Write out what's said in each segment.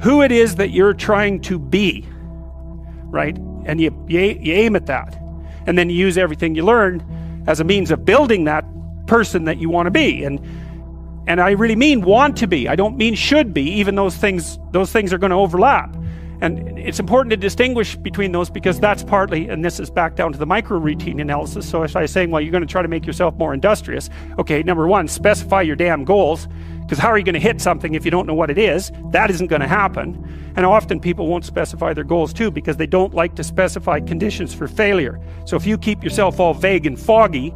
who it is that you're trying to be, right? And you aim at that. And then you use everything you learned as a means of building that person that you want to be. And I really mean want to be. I don't mean should be, even those things are going to overlap. And it's important to distinguish between those, because that's partly, and this is back down to the micro routine analysis. So if I was saying, well, you're going to try to make yourself more industrious. Okay, number one, specify your damn goals, because how are you going to hit something if you don't know what it is? That isn't going to happen. And often people won't specify their goals too, because they don't like to specify conditions for failure. So if you keep yourself all vague and foggy,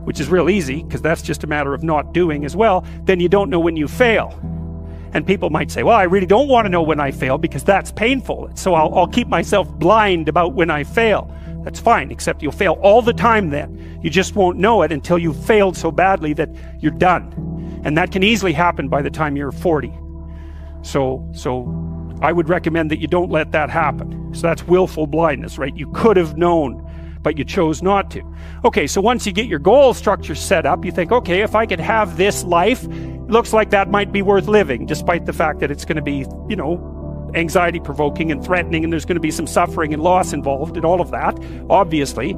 which is real easy, because that's just a matter of not doing as well, then you don't know when you fail. And people might say, well, I really don't want to know when I fail because that's painful. So I'll keep myself blind about when I fail. That's fine, except you'll fail all the time then. You just won't know it until you've failed so badly that you're done. And that can easily happen by the time you're 40. So I would recommend that you don't let that happen. So that's willful blindness, right? You could have known, but you chose not to. Okay, so once you get your goal structure set up, you think, okay, if I could have this life, it looks like that might be worth living, despite the fact that it's going to be, anxiety provoking and threatening, and there's going to be some suffering and loss involved and all of that. Obviously,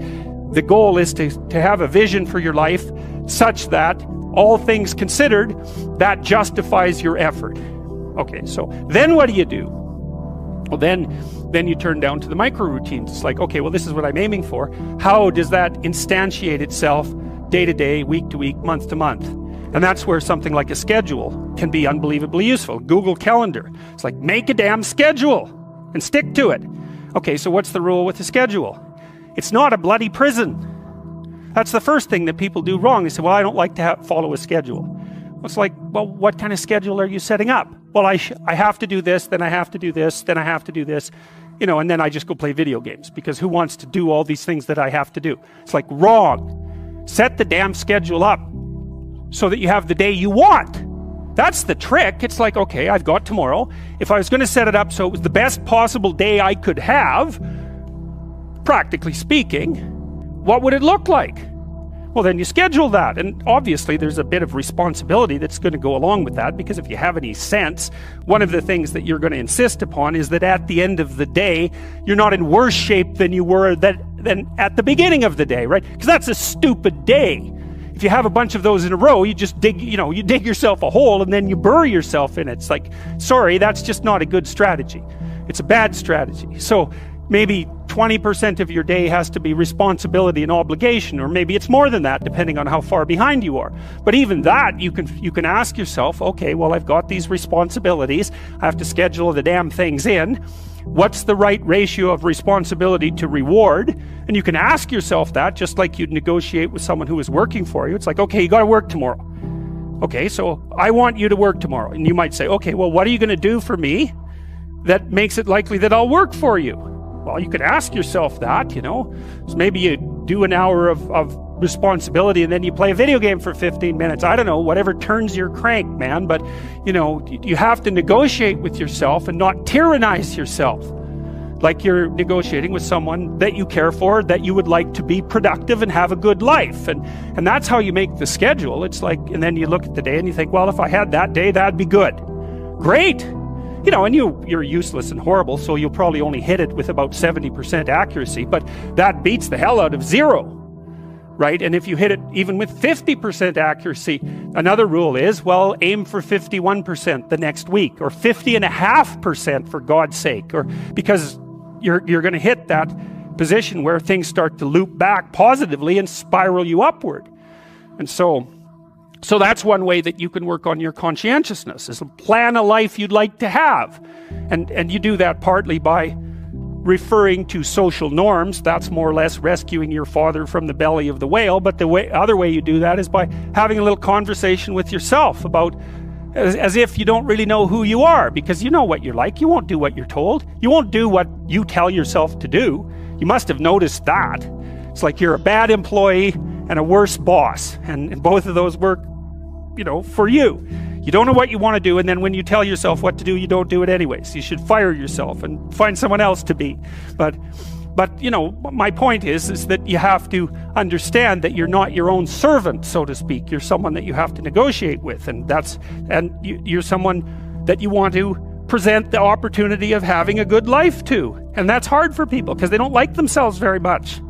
the goal is to have a vision for your life such that, all things considered, that justifies your effort. Okay, so then what do you do? Well, then you turn down to the micro routines. It's like, okay, well, this is what I'm aiming for. How does that instantiate itself day to day, week to week, month to month? And that's where something like a schedule can be unbelievably useful. Google Calendar. It's like, make a damn schedule and stick to it. Okay, so what's the rule with the schedule? It's not a bloody prison. That's the first thing that people do wrong. They say, well, I don't like to follow a schedule. Well, it's like, well, what kind of schedule are you setting up? Well, I have to do this, then I have to do this, then I have to do this, and then I just go play video games, because who wants to do all these things that I have to do? It's like, wrong. Set the damn schedule up so that you have the day you want. That's the trick. It's like, okay, I've got tomorrow. If I was going to set it up so it was the best possible day I could have, practically speaking, what would it look like? Well, then you schedule that. And obviously there's a bit of responsibility that's going to go along with that, because if you have any sense, one of the things that you're going to insist upon is that at the end of the day, you're not in worse shape than you were than at the beginning of the day, right? Because that's a stupid day. If you have a bunch of those in a row, you just dig yourself a hole and then you bury yourself in it. It's like, sorry, that's just not a good strategy. It's a bad strategy. So maybe 20% of your day has to be responsibility and obligation, or maybe it's more than that, depending on how far behind you are. But even that, you can ask yourself, okay, well, I've got these responsibilities. I have to schedule the damn things in. What's the right ratio of responsibility to reward? And you can ask yourself that, just like you'd negotiate with someone who is working for you. It's like, okay, you got to work tomorrow. Okay, so I want you to work tomorrow. And you might say, okay, well, what are you going to do for me that makes it likely that I'll work for you? Well, you could ask yourself that, So maybe you do an hour of responsibility and then you play a video game for 15 minutes. I don't know, whatever turns your crank, man. But, you have to negotiate with yourself and not tyrannize yourself like you're negotiating with someone that you care for, that you would like to be productive and have a good life. And that's how you make the schedule. It's like, and then you look at the day and you think, well, if I had that day, that'd be good. Great. And you're useless and horrible, so you'll probably only hit it with about 70% accuracy, but that beats the hell out of 0, right? And if you hit it even with 50% accuracy, another rule is, well, aim for 51% the next week, or 50.5% for God's sake, or because you're going to hit that position where things start to loop back positively and spiral you upward. And so that's one way that you can work on your conscientiousness, is plan a life you'd like to have. And you do that partly by referring to social norms. That's more or less rescuing your father from the belly of the whale. But the other way you do that is by having a little conversation with yourself about, as if you don't really know who you are, because you know what you're like. You won't do what you're told. You won't do what you tell yourself to do. You must have noticed that. It's like you're a bad employee and a worse boss, and both of those work, for you. You don't know what you want to do, and then when you tell yourself what to do, you don't do it anyways. You should fire yourself and find someone else to be. But my point is that you have to understand that you're not your own servant, so to speak. You're someone that you have to negotiate with, and you're someone that you want to present the opportunity of having a good life too. And that's hard for people because they don't like themselves very much.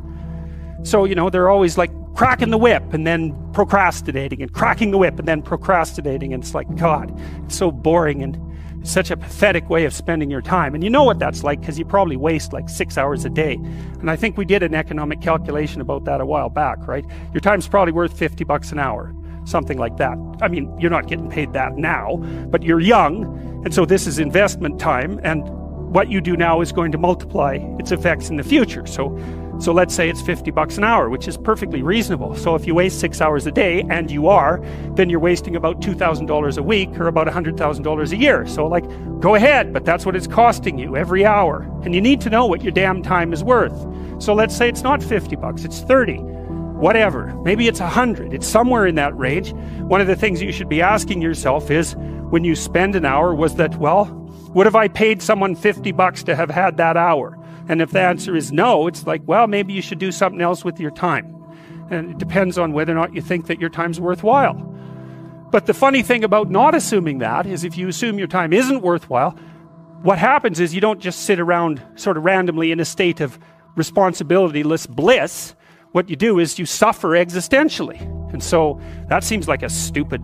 So, you know, they're always like cracking the whip and then procrastinating, and cracking the whip and then procrastinating. And it's like, God, it's so boring and such a pathetic way of spending your time. And you know what that's like because you probably waste like 6 hours a day. And I think we did an economic calculation about that a while back, right? Your time's probably worth $50 an hour, something like that. I mean, you're not getting paid that now, but you're young, and so this is investment time, and what you do now is going to multiply its effects in the future. So let's say it's $50 an hour, which is perfectly reasonable. So if you waste 6 hours a day, and you are, then you're wasting about $2,000 a week, or about $100,000 a year. So like, go ahead, but that's what it's costing you every hour. And you need to know what your damn time is worth. So let's say it's not $50, it's 30, whatever. Maybe it's 100, it's somewhere in that range. One of the things you should be asking yourself is, when you spend an hour, was that, well, would have I paid someone $50 to have had that hour? And if the answer is no, it's like, well, maybe you should do something else with your time. And it depends on whether or not you think that your time's worthwhile. But the funny thing about not assuming that is, if you assume your time isn't worthwhile, what happens is you don't just sit around sort of randomly in a state of responsibilityless bliss. What you do is you suffer existentially. And so that seems like a stupid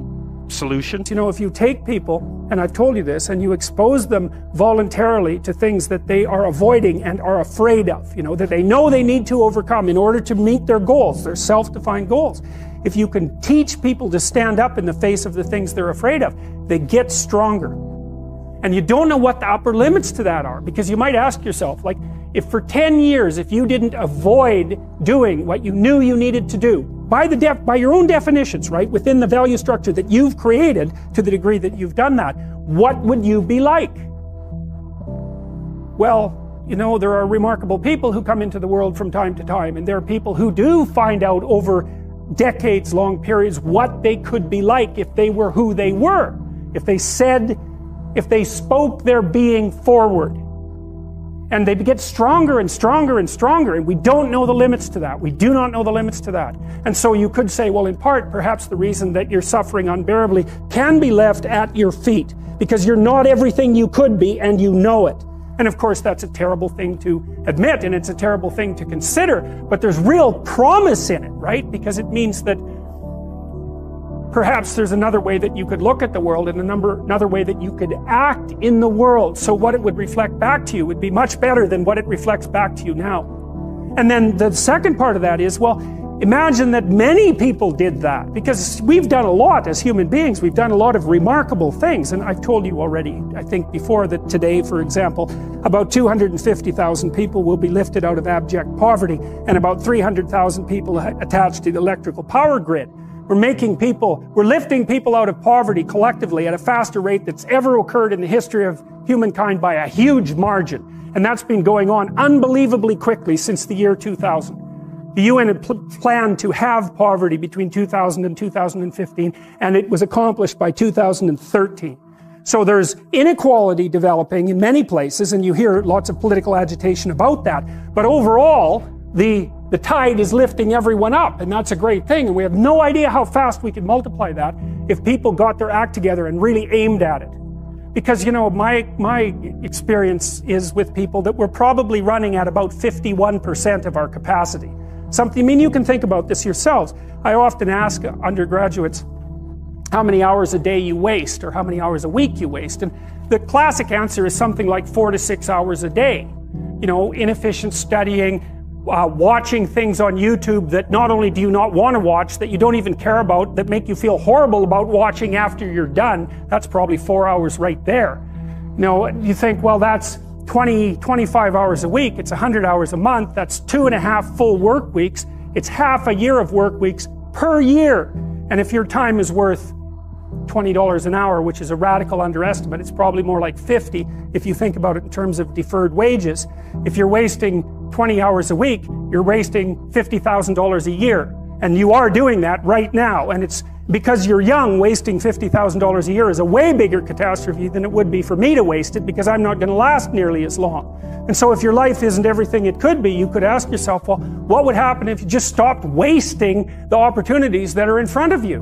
solution. You know, if you take people, and I've told you this, and you expose them voluntarily to things that they are avoiding and are afraid of, you know, that they know they need to overcome in order to meet their goals, their self-defined goals. If you can teach people to stand up in the face of the things they're afraid of, they get stronger. And you don't know what the upper limits to that are, because you might ask yourself, like, if for 10 years, if you didn't avoid doing what you knew you needed to do, by your own definitions, right, within the value structure that you've created, to the degree that you've done that, what would you be like? Well, you know, there are remarkable people who come into the world from time to time, and there are people who do find out over decades-long periods what they could be like if they were who they were, if they spoke their being forward. And they get stronger and stronger and stronger, and we don't know the limits to that. We do not know the limits to that. And so you could say, well, in part, perhaps the reason that you're suffering unbearably can be left at your feet, because you're not everything you could be, and you know it. And of course, that's a terrible thing to admit, and it's a terrible thing to consider, but there's real promise in it, right? Because it means that perhaps there's another way that you could look at the world, and another way that you could act in the world. So what it would reflect back to you would be much better than what it reflects back to you now. And then the second part of that is, well, imagine that many people did that, because we've done a lot as human beings. We've done a lot of remarkable things. And I've told you already, I think before, that today, for example, about 250,000 people will be lifted out of abject poverty, and about 300,000 people attached to the electrical power grid. We're lifting people out of poverty collectively at a faster rate that's ever occurred in the history of humankind by a huge margin. And that's been going on unbelievably quickly since the year 2000. The UN had planned to have poverty between 2000 and 2015, and it was accomplished by 2013. So there's inequality developing in many places, and you hear lots of political agitation about that. But overall, the tide is lifting everyone up, and that's a great thing. And we have no idea how fast we could multiply that if people got their act together and really aimed at it. Because, you know, my experience is with people that we're probably running at about 51% of our capacity. I mean, you can think about this yourselves. I often ask undergraduates how many hours a day you waste, or how many hours a week you waste. And the classic answer is something like 4 to 6 hours a day. You know, inefficient studying, watching things on YouTube that not only do you not want to watch, that you don't even care about, that make you feel horrible about watching after you're done. That's probably 4 hours right there. You know, you think, well, that's 25 hours a week. It's 100 hours a month. That's 2.5 full work weeks. It's half a year of work weeks per year. And if your time is worth $20 an hour, which is a radical underestimate, it's probably more like 50 if you think about it in terms of deferred wages. If you're wasting 20 hours a week, you're wasting $50,000 a year. And you are doing that right now. And it's because you're young, wasting $50,000 a year is a way bigger catastrophe than it would be for me to waste it, because I'm not going to last nearly as long. And so if your life isn't everything it could be, you could ask yourself, well, what would happen if you just stopped wasting the opportunities that are in front of you?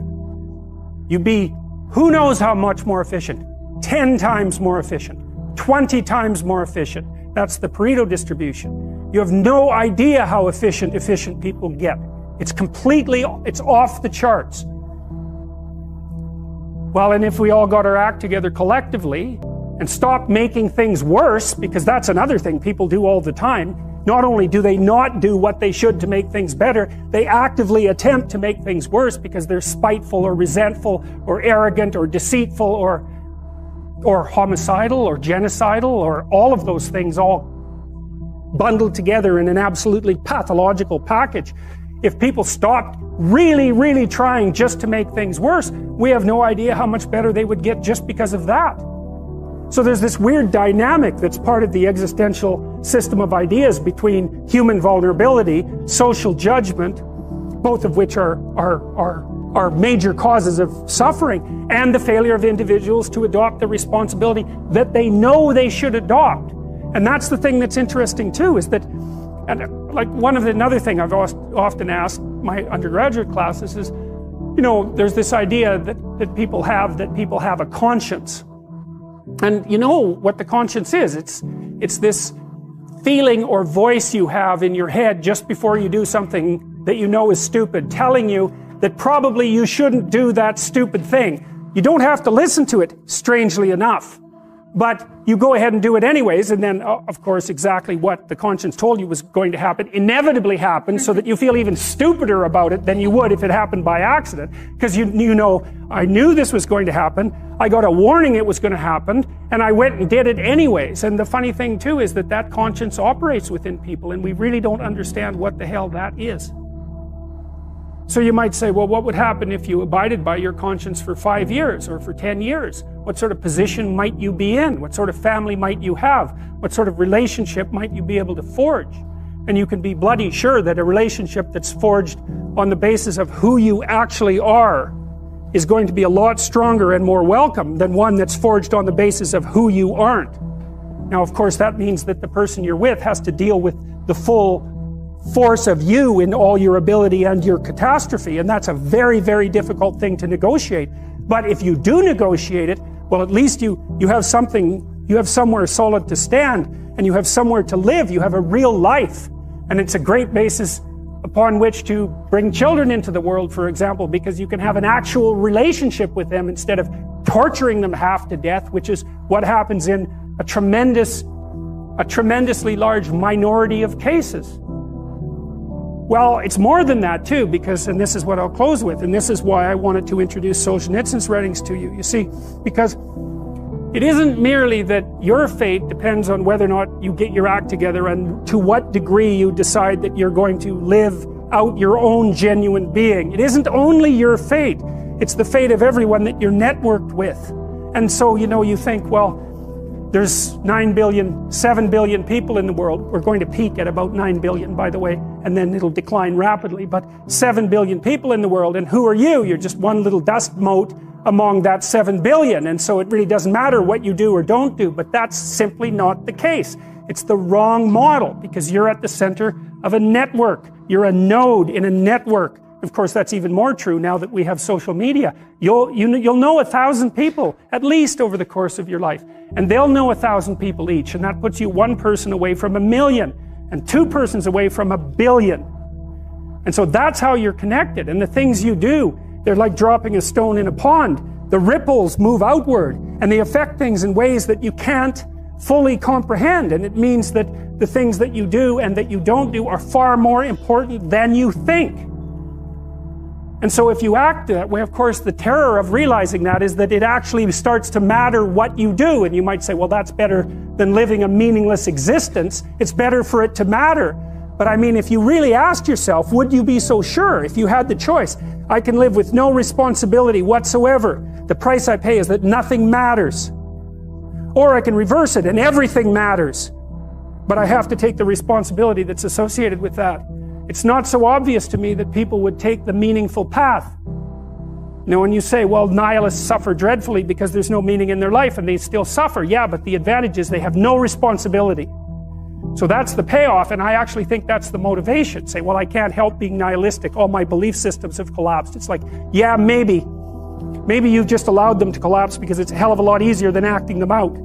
You'd be, who knows how much more efficient? 10 times more efficient. 20 times more efficient. That's the Pareto distribution. You have no idea how efficient people get. It's off the charts. Well, and if we all got our act together collectively and stopped making things worse, because that's another thing people do all the time, not only do they not do what they should to make things better, they actively attempt to make things worse because they're spiteful or resentful or arrogant or deceitful or homicidal or genocidal or all of those things all bundled together in an absolutely pathological package. If people stopped really, really trying just to make things worse, we have no idea how much better they would get just because of that. So there's this weird dynamic that's part of the existential system of ideas between human vulnerability, social judgment, both of which are major causes of suffering, and the failure of individuals to adopt the responsibility that they know they should adopt. And that's the thing that's interesting too, is that, and like another thing I've often asked my undergraduate classes is, there's this idea that people have a conscience. And you know what the conscience is. It's this feeling or voice you have in your head just before you do something that you know is stupid, telling you that probably you shouldn't do that stupid thing. You don't have to listen to it, strangely enough. But you go ahead and do it anyways, and then, of course, exactly what the conscience told you was going to happen inevitably happens, so that you feel even stupider about it than you would if it happened by accident. Because you know, I knew this was going to happen, I got a warning it was going to happen, and I went and did it anyways. And the funny thing too is that conscience operates within people, and we really don't understand what the hell that is. So you might say, well, what would happen if you abided by your conscience for 5 years or for 10 years? What sort of position might you be in? What sort of family might you have? What sort of relationship might you be able to forge? And you can be bloody sure that a relationship that's forged on the basis of who you actually are is going to be a lot stronger and more welcome than one that's forged on the basis of who you aren't. Now, of course, that means that the person you're with has to deal with the full force of you in all your ability and your catastrophe, and that's a very, very difficult thing to negotiate. But if you do negotiate it, well, at least you have something, you have somewhere solid to stand, and you have somewhere to live. You have a real life, and it's a great basis upon which to bring children into the world, for example, because you can have an actual relationship with them instead of torturing them half to death, which is what happens in a tremendously large minority of cases. Well, it's more than that too, because, and this is what I'll close with, and this is why I wanted to introduce Solzhenitsyn's writings to you. You see, because it isn't merely that your fate depends on whether or not you get your act together and to what degree you decide that you're going to live out your own genuine being. It isn't only your fate, it's the fate of everyone that you're networked with. And so, you think, well, there's 7 billion people in the world. We're going to peak at about 9 billion, by the way, and then it'll decline rapidly. But 7 billion people in the world, and who are you? You're just one little dust mote among that 7 billion. And so it really doesn't matter what you do or don't do, but that's simply not the case. It's the wrong model, because you're at the center of a network. You're a node in a network. Of course, that's even more true now that we have social media. You'll know 1,000 people, at least over the course of your life. And they'll know 1,000 people each. And that puts you one person away from 1 million. And 2 persons away from 1 billion. And so that's how you're connected. And the things you do, they're like dropping a stone in a pond. The ripples move outward. And they affect things in ways that you can't fully comprehend. And it means that the things that you do and that you don't do are far more important than you think. And so if you act that way, of course, the terror of realizing that is that it actually starts to matter what you do. And you might say, well, that's better than living a meaningless existence. It's better for it to matter. But I mean, if you really asked yourself, would you be so sure if you had the choice? I can live with no responsibility whatsoever. The price I pay is that nothing matters. Or I can reverse it and everything matters. But I have to take the responsibility that's associated with that. It's not so obvious to me that people would take the meaningful path. When you say, well, nihilists suffer dreadfully because there's no meaning in their life and they still suffer. Yeah, but the advantage is they have no responsibility. So that's the payoff, and I actually think that's the motivation. Say, well, I can't help being nihilistic. All my belief systems have collapsed. It's like, yeah, maybe. Maybe you've just allowed them to collapse because it's a hell of a lot easier than acting them out.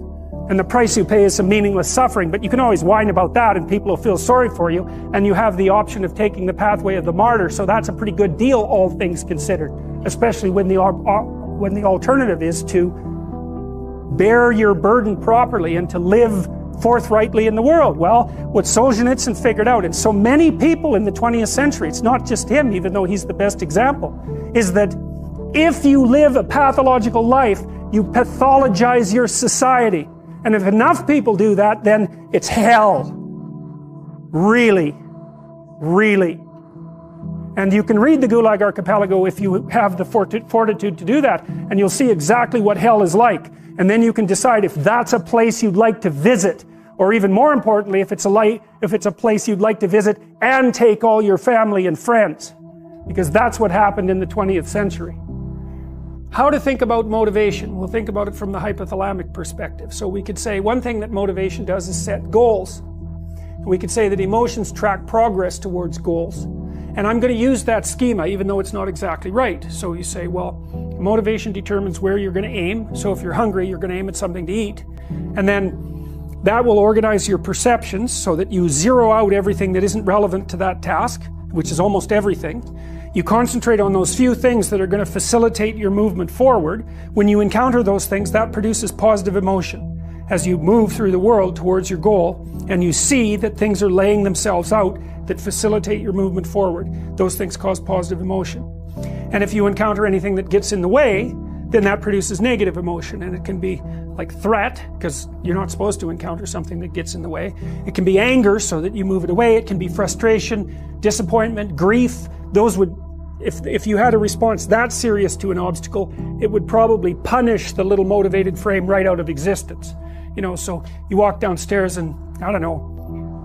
And the price you pay is some meaningless suffering, but you can always whine about that and people will feel sorry for you, and you have the option of taking the pathway of the martyr, so that's a pretty good deal, all things considered, especially when the alternative is to bear your burden properly and to live forthrightly in the world. Well, what Solzhenitsyn figured out, and so many people in the 20th century, it's not just him, even though he's the best example, is that if you live a pathological life, you pathologize your society. And if enough people do that, then it's hell. Really. Really. And you can read the Gulag Archipelago if you have the fortitude to do that, and you'll see exactly what hell is like. And then you can decide if that's a place you'd like to visit, or even more importantly, if it's a place you'd like to visit and take all your family and friends. Because that's what happened in the 20th century. How to think about motivation? We'll think about it from the hypothalamic perspective. So we could say one thing that motivation does is set goals. We could say that emotions track progress towards goals. And I'm going to use that schema even though it's not exactly right. So you say, well, motivation determines where you're going to aim. So if you're hungry, you're going to aim at something to eat. And then that will organize your perceptions so that you zero out everything that isn't relevant to that task, which is almost everything. You concentrate on those few things that are going to facilitate your movement forward. When you encounter those things, that produces positive emotion. As you move through the world towards your goal, and you see that things are laying themselves out that facilitate your movement forward, those things cause positive emotion. And if you encounter anything that gets in the way, then that produces negative emotion. And it can be like threat, because you're not supposed to encounter something that gets in the way. It can be anger, so that you move it away. It can be frustration, disappointment, grief. Those would, if you had a response that serious to an obstacle, it would probably punish the little motivated frame right out of existence. You know, so you walk downstairs and, I don't know,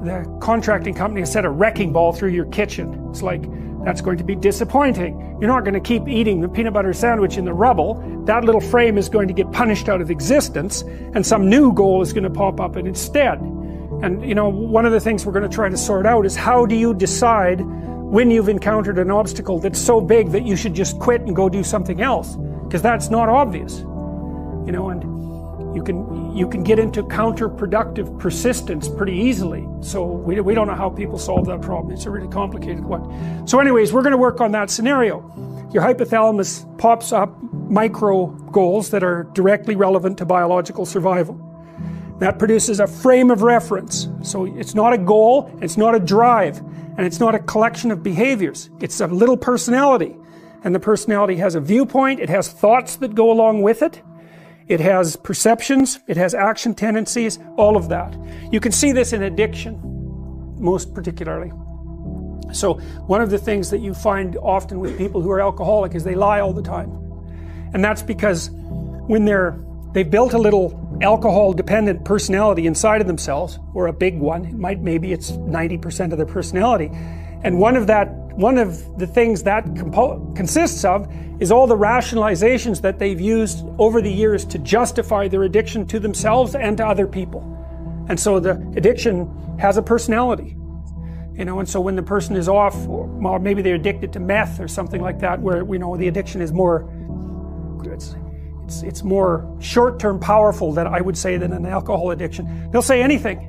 the contracting company has set a wrecking ball through your kitchen. It's like, that's going to be disappointing. You're not going to keep eating the peanut butter sandwich in the rubble. That little frame is going to get punished out of existence, and some new goal is going to pop up instead. And, you know, one of the things we're going to try to sort out is how do you decide when you've encountered an obstacle that's so big that you should just quit and go do something else? Because that's not obvious. You know, and you can get into counterproductive persistence pretty easily. So we don't know how people solve that problem. It's a really complicated one. So anyways, we're going to work on that scenario. Your hypothalamus pops up micro goals that are directly relevant to biological survival. That produces a frame of reference. So it's not a goal, it's not a drive, and it's not a collection of behaviors. It's a little personality. And the personality has a viewpoint, it has thoughts that go along with it. It has perceptions, it has action tendencies, all of that. You can see this in addiction, most particularly. So one of the things that you find often with people who are alcoholic is they lie all the time. And that's because when they've built a little alcohol-dependent personality inside of themselves, or a big one, maybe it's 90% of their personality, and one of the things that consists of is all the rationalizations that they've used over the years to justify their addiction to themselves and to other people. And so the addiction has a personality. You know, and so when the person is off, or maybe they're addicted to meth or something like that, where, you know, the addiction is more, it's more short-term powerful than I would say than an alcohol addiction. They'll say anything.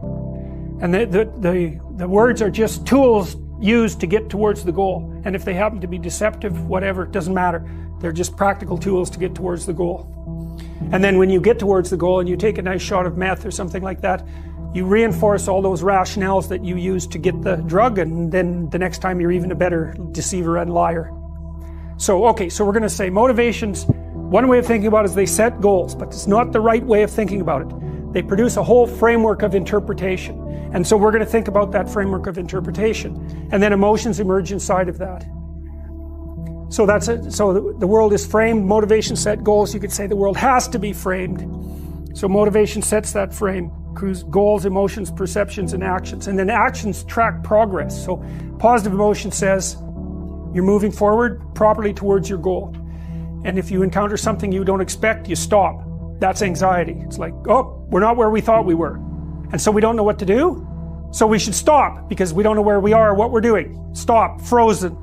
And the words are just tools used to get towards the goal. And if they happen to be deceptive, whatever, it doesn't matter. They're just practical tools to get towards the goal. And then when you get towards the goal and you take a nice shot of meth or something like that, you reinforce all those rationales that you used to get the drug, and then the next time you're even a better deceiver and liar. So, okay, so we're going to say motivations, one way of thinking about it is they set goals, but it's not the right way of thinking about it. They produce a whole framework of interpretation. And so we're going to think about that framework of interpretation. And then emotions emerge inside of that. So that's it. So the world is framed, motivation set goals. You could say the world has to be framed. So motivation sets that frame. Goals, emotions, perceptions, and actions. And then actions track progress. So positive emotion says you're moving forward properly towards your goal. And if you encounter something you don't expect, you stop. That's anxiety. It's like, oh, we're not where we thought we were. And so we don't know what to do. So we should stop because we don't know where we are or what we're doing. Stop, frozen.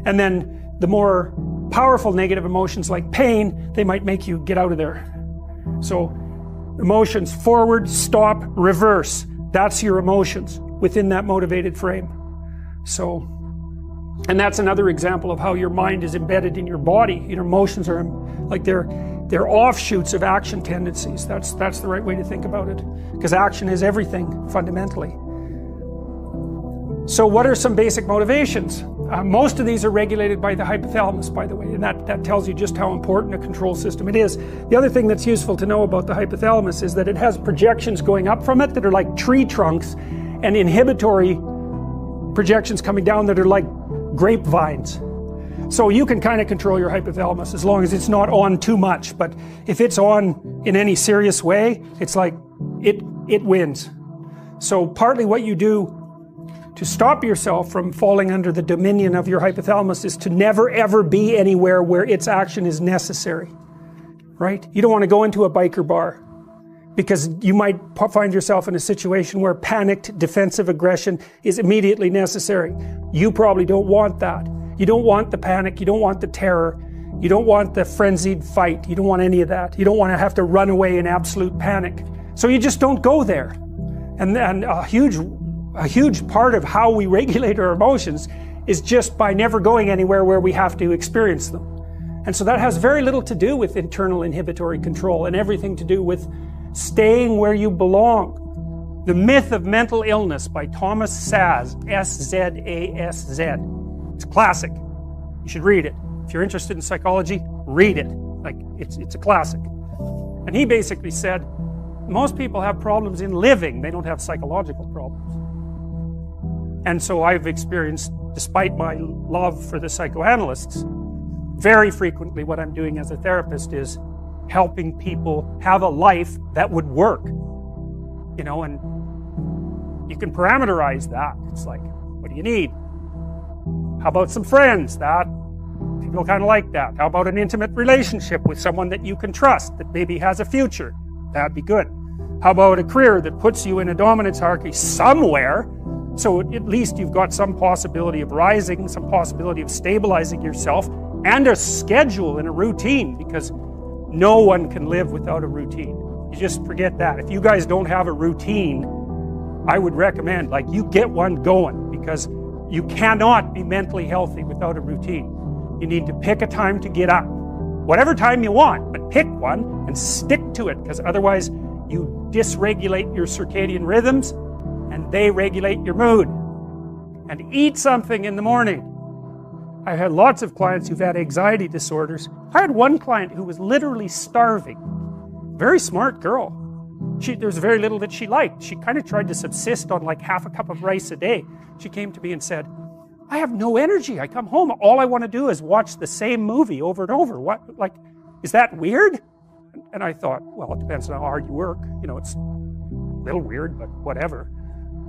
And then the more powerful negative emotions like pain, they might make you get out of there. So Emotions: forward, stop, reverse. That's your emotions within that motivated frame. So, and that's another example of how your mind is embedded in your body. Your emotions are like they're offshoots of action tendencies. That's the right way to think about it, because action is everything fundamentally. So what are some basic motivations? Most of these are regulated by the hypothalamus, by the way, and that tells you just how important a control system it is. The other thing that's useful to know about the hypothalamus is that it has projections going up from it that are like tree trunks, and inhibitory projections coming down that are like grapevines. So you can kind of control your hypothalamus as long as it's not on too much, but if it's on in any serious way, it's like it wins. So partly what you do to stop yourself from falling under the dominion of your hypothalamus is to never ever be anywhere where its action is necessary, right? You don't want to go into a biker bar because you might find yourself in a situation where panicked defensive aggression is immediately necessary. You probably don't want that. You don't want the panic, you don't want the terror, you don't want the frenzied fight, you don't want any of that. You don't want to have to run away in absolute panic. So you just don't go there. And a huge part of how we regulate our emotions is just by never going anywhere where we have to experience them. And so that has very little to do with internal inhibitory control and everything to do with staying where you belong. The Myth of Mental Illness by Thomas Szasz, S-Z-A-S-Z. It's a classic. You should read it. If you're interested in psychology, read it. Like, it's a classic. And he basically said, most people have problems in living, they don't have psychological problems. And so I've experienced, despite my love for the psychoanalysts, very frequently what I'm doing as a therapist is helping people have a life that would work. You know, and you can parameterize that. It's like, what do you need? How about some friends? That people kind of like that. How about an intimate relationship with someone that you can trust, that maybe has a future? That'd be good. How about a career that puts you in a dominance hierarchy somewhere, so at least you've got some possibility of rising, some possibility of stabilizing yourself, and a schedule and a routine, because no one can live without a routine. You just forget that. If you guys don't have a routine, I would recommend, like, you get one going, because you cannot be mentally healthy without a routine. You need to pick a time to get up. Whatever time you want, but pick one and stick to it, because otherwise you dysregulate your circadian rhythms and they regulate your mood. And eat something in the morning. I've had lots of clients who've had anxiety disorders. I had one client who was literally starving. Very smart girl. There's very little that she liked. She kind of tried to subsist on like half a cup of rice a day. She came to me and said, I have no energy. I come home, all I want to do is watch the same movie over and over. What, like, is that weird? And I thought, well, it depends on how hard you work. You know, it's a little weird, but whatever.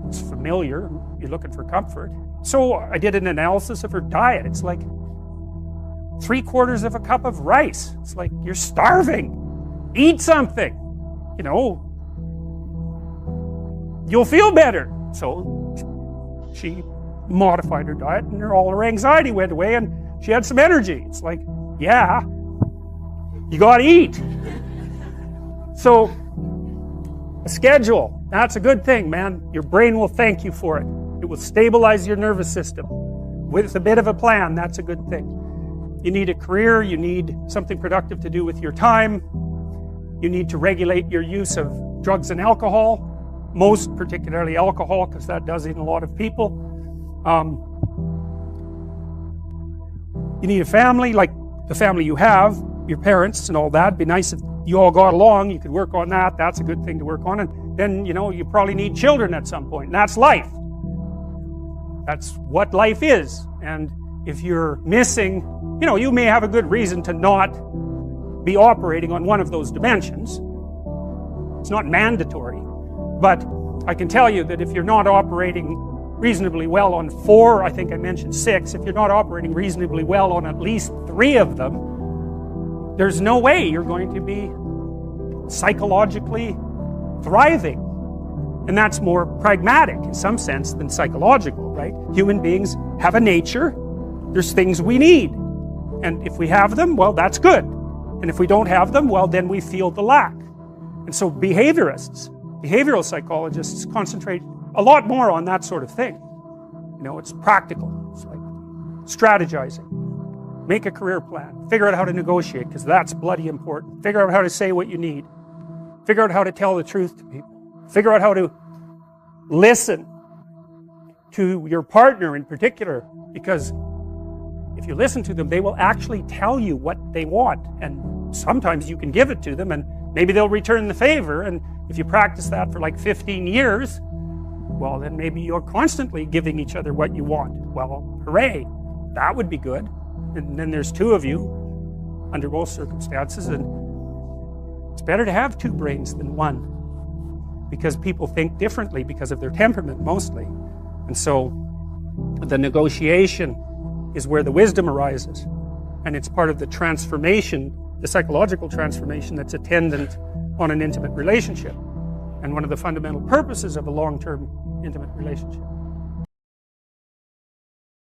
It's familiar. You're looking for comfort. So I did an analysis of her diet. It's like 3/4 of a cup of rice. It's like, you're starving. Eat something. You know, you'll feel better. So she modified her diet, and all her anxiety went away, and she had some energy. It's like, yeah, you gotta eat. So a schedule, that's a good thing, man. Your brain will thank you for it. It will stabilize your nervous system. With a bit of a plan, that's a good thing. You need a career, you need something productive to do with your time. You need to regulate your use of drugs and alcohol, most particularly alcohol, because that does in a lot of people. You need a family, like the family you have, your parents and all that. It'd be nice if you all got along, you could work on that. That's a good thing to work on. And then, you know, you probably need children at some point, and that's life. That's what life is. And if you're missing, you know, you may have a good reason to not be operating on one of those dimensions. It's not mandatory, but I can tell you that if you're not operating reasonably well on 4, I think I mentioned 6, if you're not operating reasonably well on at least 3 of them, there's no way you're going to be psychologically thriving. And that's more pragmatic in some sense than psychological, right? Human beings have a nature. There's things we need. And if we have them, well, that's good. And if we don't have them, well, then we feel the lack. And so behavioral psychologists concentrate a lot more on that sort of thing. You know, it's practical. It's like strategizing. Make a career plan. Figure out how to negotiate, because that's bloody important. Figure out how to say what you need. Figure out how to tell the truth to people. Figure out how to listen to your partner in particular, because if you listen to them, they will actually tell you what they want, and sometimes you can give it to them and maybe they'll return the favor. And if you practice that for like 15 years, well, then maybe you're constantly giving each other what you want. Well, hooray, that would be good. And then there's two of you under most circumstances, and it's better to have two brains than one, because people think differently because of their temperament mostly. And so the negotiation is where the wisdom arises, and it's part of the transformation, the psychological transformation that's attendant on an intimate relationship, and one of the fundamental purposes of a long-term intimate relationship.